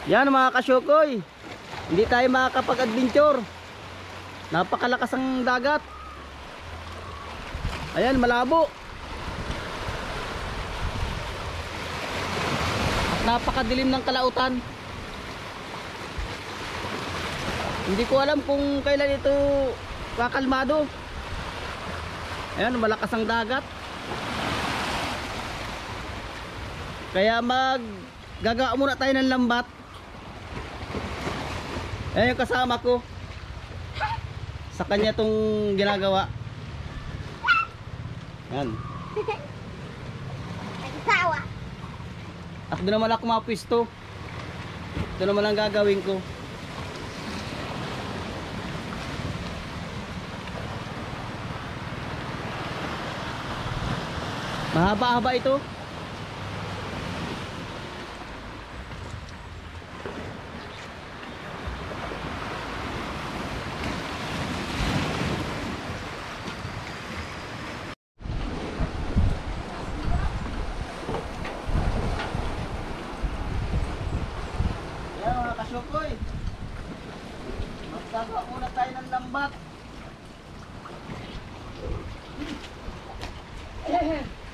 Yan mga kasyokoy, hindi tayo makakapag-adventure. Napakalakas ang dagat. Ayan, malabo. At napakadilim ng kalautan. Hindi ko alam kung kailan ito kakalmado. Ayan, malakas ang dagat. Kaya gagawa muna tayo ng lambat. Ayan yung kasama ko. Sa kanya itong ginagawa. Yan. Nagsawa. At doon naman ako mapwisto. Ito naman ang gagawin ko. Mahaba-haba ito. Kasyokoy, magsagawa muna tayo ng lambat.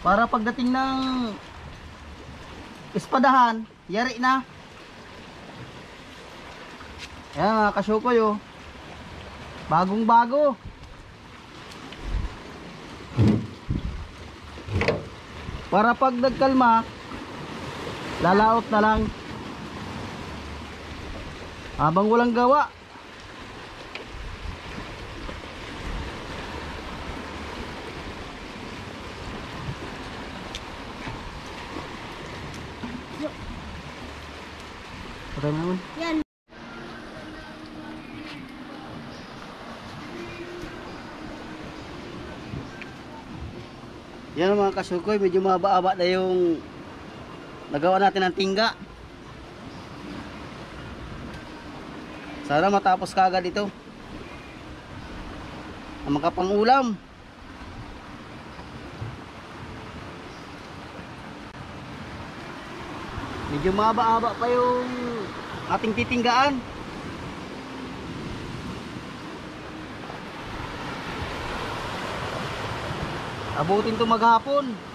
Para pagdating ng espadahan, yari na. Ayan mga kasyokoy, oh. Bagong bago. Para pag nagkalma, lalaot na lang. Habang walang gawa. Patay naman. Yan. Yan mga kasyokoy, medyo mahaba-haba na yung nagawa natin ng tingga. Sana matapos kagad ito. Ang makapangulam. Medyo mahaba-haba pa yung ating titinggaan. Abutin ito maghapon.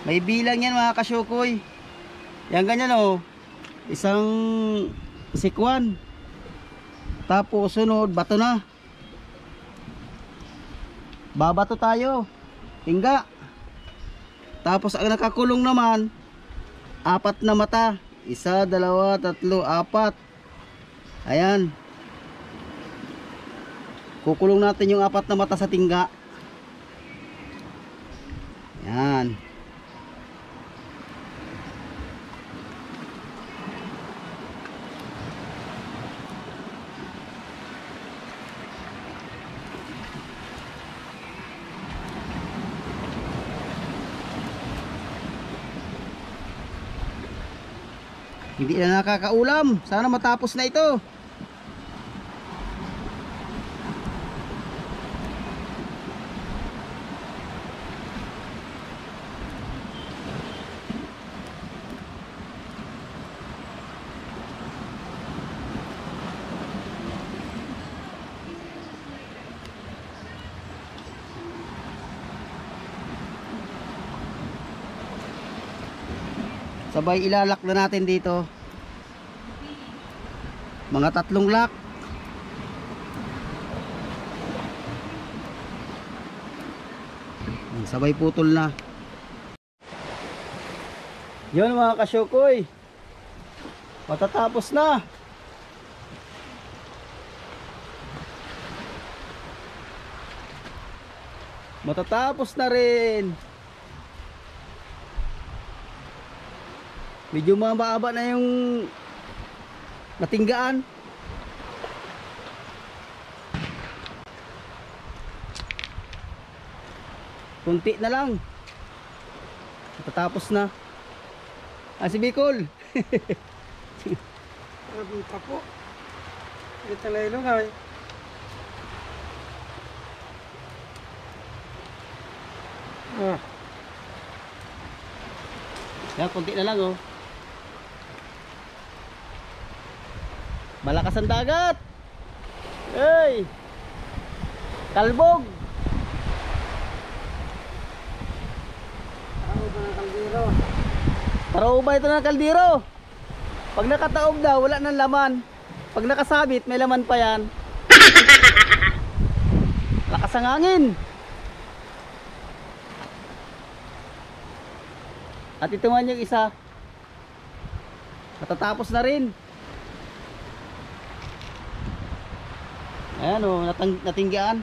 May bilang yan mga kasyokoy. Yan ganyan oh. Isang sikwan. Tapos sunod, bato na. Babato tayo. Tingga. Tapos ang nakakulong naman, 4 na mata. 1, 2, 3, 4. Ayan. Kukulong natin yung 4 na mata sa tingga. Ayan. Hindi na nakakaulam. Sana matapos na ito. Sabay ilalak na natin dito. Mga 3 lock. Sabay putol na. Yun mga kasyokoy. Matatapos na. Matatapos na rin. Medyo mababa na yung natinggaan. Kunti na lang. Matatapos na. Si Bicol. Grabe pa po. Ito na ilong ay. Ah. Yan, konti na lang oh. Malakas ang dagat. Hey! Kalbog. Ako ba ng kaldero? Taruba ito ng kaldero. Pag nakataob daw, wala nang laman. Pag nakasabit, may laman pa yan. Lakas ang hangin. At ito man yung isa. Matatapos na rin. Ayan o, natinggaan.